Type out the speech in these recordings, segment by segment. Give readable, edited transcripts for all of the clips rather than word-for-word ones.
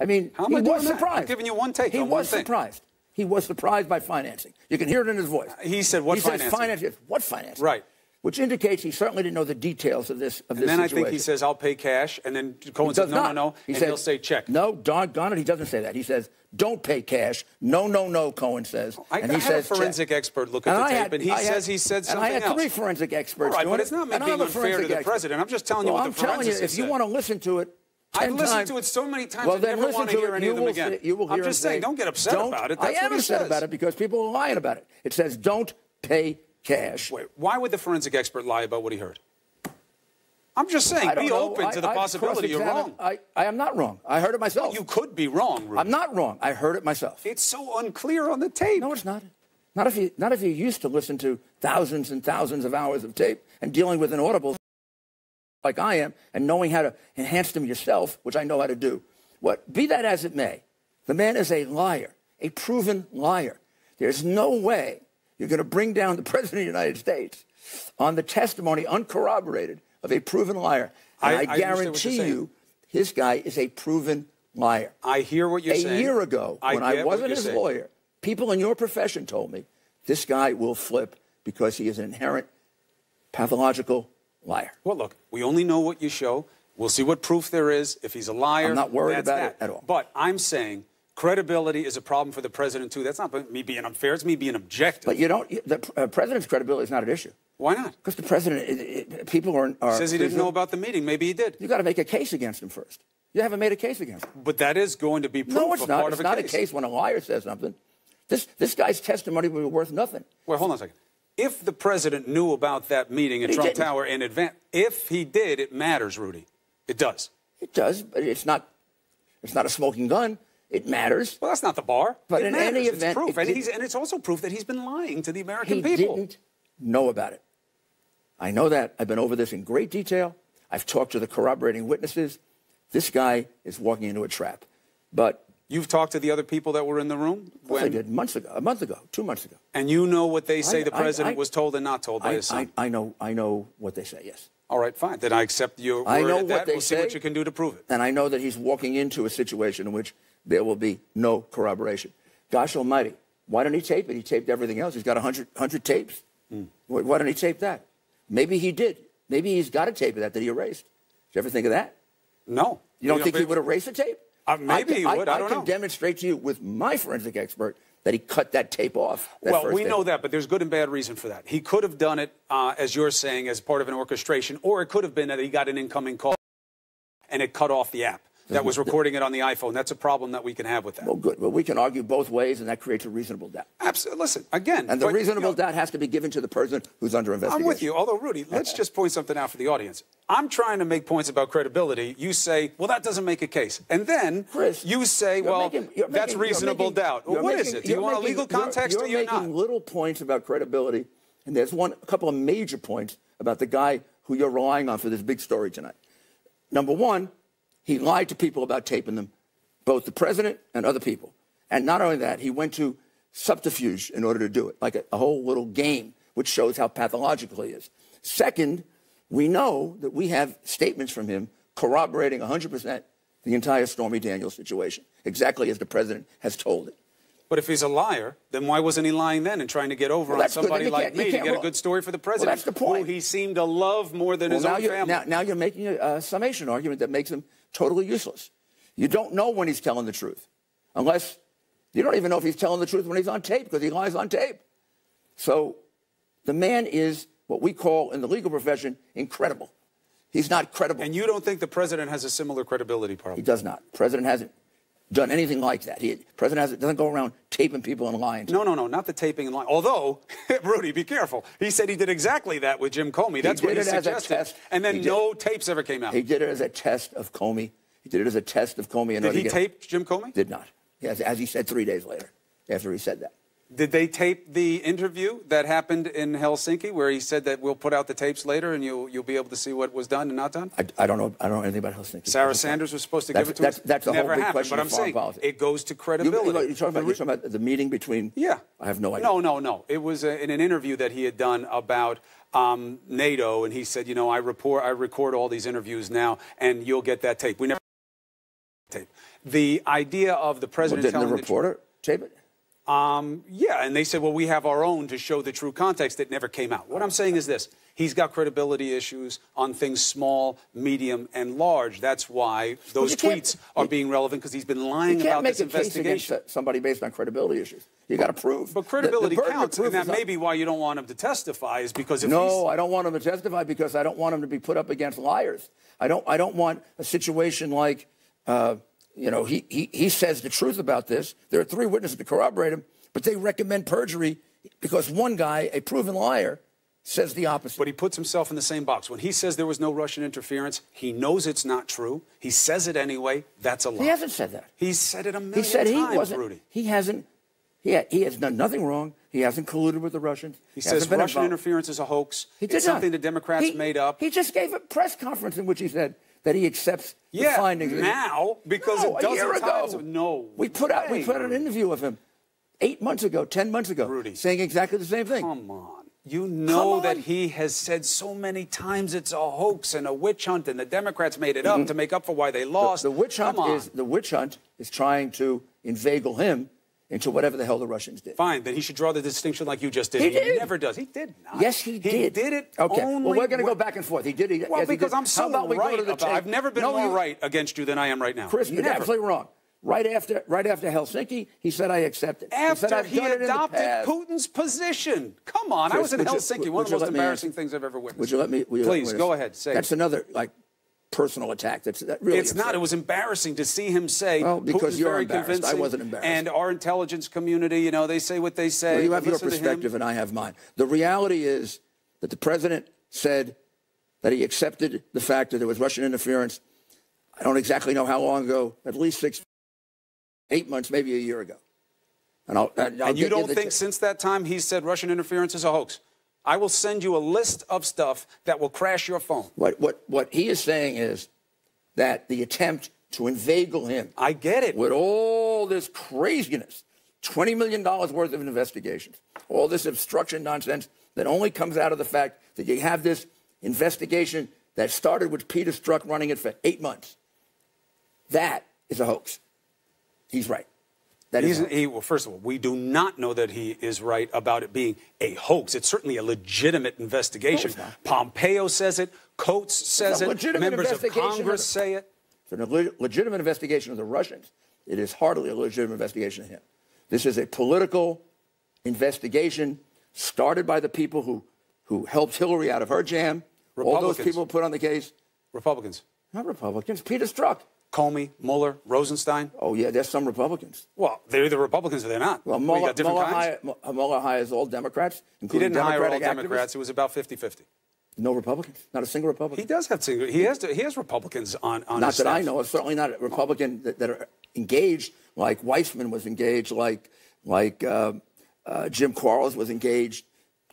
I mean, How am he I doing was that? surprised. I'm giving you one take He on was one thing. surprised. He was surprised by financing. You can hear it in his voice. He said what financing? He says financing. What financing? Right. Which indicates he certainly didn't know the details of this And then situation. I think he says, I'll pay cash. And then Cohen says, no. And he'll say check. No, doggone it, he doesn't say that. He says, don't pay cash. No, Cohen says. I had a forensic expert look at the tape, and he says he said something else. And I had 3 forensic experts. All right, doing but it's not being unfair to the president. I'm just telling you what the forensic forensics said. if you want to listen to it, I've listened to it so many times, well, I then never want to hear any of them again. I'm just saying, don't get upset about it. That's I am upset about it because people are lying about it. It says, don't pay cash. Wait, why would the forensic expert lie about what he heard? I'm just saying, be open to the possibility you're wrong. I am not wrong. I heard it myself. Well, you could be wrong, Rudy. I'm not wrong. I heard it myself. It's so unclear on the tape. No, it's not. Not if you used to listen to thousands and thousands of hours of tape and dealing with inaudibles like I am and knowing how to enhance them yourself, which I know how to do. Be that as it may, the man is a liar, a proven liar. There's no way you're going to bring down the President of the United States on the testimony uncorroborated of a proven liar. And I guarantee you, this guy is a proven liar. I hear what you're saying. A year ago, when I wasn't his lawyer, people in your profession told me, this guy will flip because he is an inherent pathological liar. Well, look, we only know what you show. We'll see what proof there is. If he's a liar, I'm not worried about it at all. But I'm saying credibility is a problem for the president, too. That's not me being unfair. It's me being objective. But the president's credibility is not at issue. Why not? Because the president, people are says he didn't know about the meeting. Maybe he did. You got to make a case against him first. You haven't made a case against him. But that is going to be proof no, it's of not. part It's of a case. It's not a case when a liar says something. This guy's testimony will be worth nothing. Well, hold on a second. If the president knew about that meeting at Trump Tower in advance, if he did, it matters, Rudy. It does. It does, but it's not a smoking gun. It matters. Well, that's not the bar. But in any event, it's proof. And it's also proof that he's been lying to the American people. He didn't know about it. I know that. I've been over this in great detail. I've talked to the corroborating witnesses. This guy is walking into a trap. But you've talked to the other people that were in the room? Yes, I did. A month ago, 2 months ago. And you know what they say the president was told and not told by his son? I know what they say, yes. All right, fine. Then I accept your word at that. We'll see what you can do to prove it. And I know that he's walking into a situation in which there will be no corroboration. Gosh almighty, why didn't he tape it? He taped everything else. He's got 100 tapes. Why didn't he tape that? Maybe he did. Maybe he's got a tape of that he erased. Did you ever think of that? No. You don't think he would erase the tape? Maybe he would. I don't know. I can demonstrate to you with my forensic expert that he cut that tape off. Well, we know that, but there's good and bad reason for that. He could have done it, as you're saying, as part of an orchestration, or it could have been that he got an incoming call and it cut off the app that was recording it on the iPhone. That's a problem that we can have with that. Well, good. Well, we can argue both ways, and that creates a reasonable doubt. Absolutely. Listen, again. And the reasonable doubt has to be given to the person who's under investigation. I'm with you. Although, Rudy, let's just point something out for the audience. I'm trying to make points about credibility. You say, well, that doesn't make a case. And then Chris, you say, well, that's reasonable doubt. Well, what is it? Do you want a legal context or you're not? You're making little points about credibility, and there's a couple of major points about the guy who you're relying on for this big story tonight. Number one, he lied to people about taping them, both the president and other people. And not only that, he went to subterfuge in order to do it, like a whole little game, which shows how pathological he is. Second, we know that we have statements from him corroborating 100% the entire Stormy Daniels situation, exactly as the president has told it. But if he's a liar, then why wasn't he lying then and trying to get over on somebody like me to get a good story for the president? Well, that's the point. Who he seemed to love more than his own family. Now you're making a summation argument that makes him totally useless. You don't know when he's telling the truth, unless you don't even know if he's telling the truth when he's on tape, because he lies on tape. So the man is what we call in the legal profession incredible. He's not credible. And you don't think the president has a similar credibility problem? He does not. The president hasn't done anything like that. The president doesn't go around taping people and lying to them. No, not the taping and lying. Although, Rudy, be careful. He said he did exactly that with Jim Comey. That's what he suggested. And then no tapes ever came out. He did it as a test of Comey. He did it as a test of Comey. Did he tape Jim Comey? Did not. As he said 3 days later, after he said that. Did they tape the interview that happened in Helsinki, where he said that we'll put out the tapes later and you'll be able to see what was done and not done? I don't know. I don't know anything about Helsinki. Sarah Sanders was supposed to give it to us. That's a whole big happened, question but I'm of foreign saying policy. it goes to credibility. You're talking about the meeting between? Yeah. I have no idea. No. It was in an interview that he had done about NATO, and he said, I record all these interviews now, and you'll get that tape. tape. The idea of the president Didn't telling the reporter tape it? Yeah, and they said, well, we have our own to show the true context. It never came out. What I'm saying is this. He's got credibility issues on things small, medium, and large. That's why those tweets are being relevant, because he's been lying about this investigation. You can't make a case against somebody based on credibility issues. You got to prove. But credibility counts, and that may be why you don't want him to testify, is because if No, I don't want him to testify because I don't want him to be put up against liars. I don't want a situation like, he says the truth about this. There are 3 witnesses to corroborate him, but they recommend perjury because one guy, a proven liar, says the opposite. But he puts himself in the same box. When he says there was no Russian interference, he knows it's not true. He says it anyway. That's a lie. He hasn't said that. He's said it a million times, He said he wasn't. Rudy. He hasn't. He has done nothing wrong. He hasn't colluded with the Russians. He says Russian interference is a hoax. It's something the Democrats made up. He just gave a press conference in which he said that he accepts the findings. Now, because it doesn't. A year ago. No. We put out an interview of him 8 months ago, 10 months ago, Rudy, saying exactly the same thing. Come on. You know that he has said so many times it's a hoax and a witch hunt, and the Democrats made it up to make up for why they lost. The witch hunt is trying to inveigle him into whatever the hell the Russians did. Fine, then he should draw the distinction like you just did. He did. Never does. He did not. Yes, he did. He did it. Okay. Only well, we're going to go back and forth. He did. Well, yes, because I'm so right. I've never been more right against you than I am right now. Chris, you're absolutely wrong. Right after Helsinki, he said, I accept it. After he adopted Putin's position. Come on, Chris, I was in Helsinki, one of the most embarrassing things I've ever witnessed. Would you let me? Please, go ahead, say That's another, personal attack. That really It's not. It was embarrassing to see him say, because Putin's you're very embarrassed. convincing. I wasn't embarrassed. And our intelligence community, they say what they say. Well, you have your perspective and I have mine. The reality is that the president said that he accepted the fact that there was Russian interference. I don't exactly know how long ago, at least 8 months, maybe a year ago. And you don't think since that time he said Russian interference is a hoax? I will send you a list of stuff that will crash your phone. What he is saying is that the attempt to inveigle him. I get it. With all this craziness, $20 million worth of investigations, all this obstruction nonsense that only comes out of the fact that you have this investigation that started with Peter Strzok running it for 8 months. That is a hoax. He's right. Well, first of all, we do not know that he is right about it being a hoax. It's certainly a legitimate investigation. No, Pompeo says it. Coates says it. Members of Congress say it. It's a legitimate investigation of the Russians. It is hardly a legitimate investigation of him. This is a political investigation started by the people who helped Hillary out of her jam. All those people put on the case. Republicans. Not Republicans. Peter Strzok. Comey, Mueller, Rosenstein. Oh, yeah, there's some Republicans. Well, they're either Republicans or they're not. Well, Mueller hires all Democrats, including Democratic hire all Democrats. Activists. It was about 50-50. No Republicans? Not a single Republican? He does have he has Republicans on not his staff. Not that I know. It's certainly not a Republican that are engaged, like Weissman was engaged, like Jim Quarles was engaged,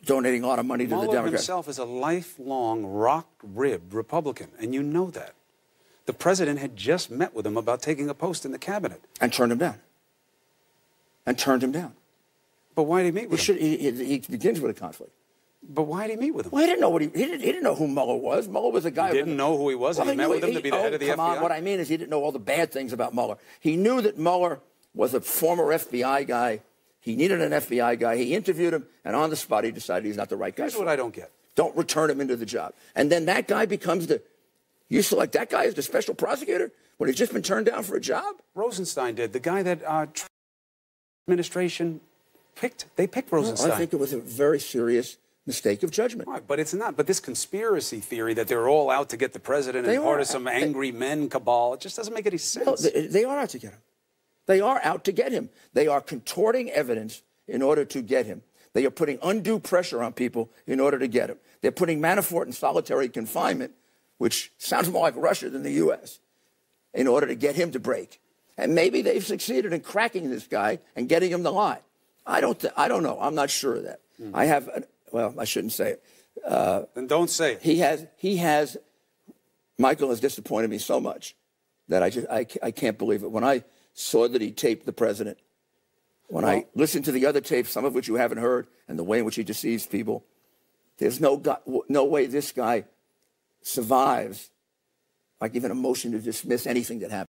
donating a lot of money to the Democrats. Mueller himself is a lifelong rock-ribbed Republican, and you know that. The president had just met with him about taking a post in the cabinet. And turned him down. But why did he meet with him? He begins with a conflict. But why did he meet with him? Well, he didn't know who Mueller was. Mueller was a guy. He didn't know who he was. He met with him to be the head of the FBI. Come on, what I mean is he didn't know all the bad things about Mueller. He knew that Mueller was a former FBI guy. He needed an FBI guy. He interviewed him, and on the spot he decided he's not the right guy. Here's what I don't get. Don't return him into the job. And then that guy becomes you select that guy as the special prosecutor when he's just been turned down for a job? Rosenstein did. The guy that administration picked. They picked Rosenstein. I think it was a very serious mistake of judgment. Right, but it's not. But this conspiracy theory that they're all out to get the president and part of some angry men cabal, it just doesn't make any sense. No, they are out to get him. They are out to get him. They are contorting evidence in order to get him. They are putting undue pressure on people in order to get him. They're putting Manafort in solitary confinement, which sounds more like Russia than the U.S., in order to get him to break. And maybe they've succeeded in cracking this guy and getting him to lie. I don't know. I'm not sure of that. I shouldn't say it. Then don't say it. He has. Michael has disappointed me so much that I can't believe it. When I saw that he taped the president, I listened to the other tapes, some of which you haven't heard, and the way in which he deceives people, there's no way this guy survives, like even a motion to dismiss anything that happened.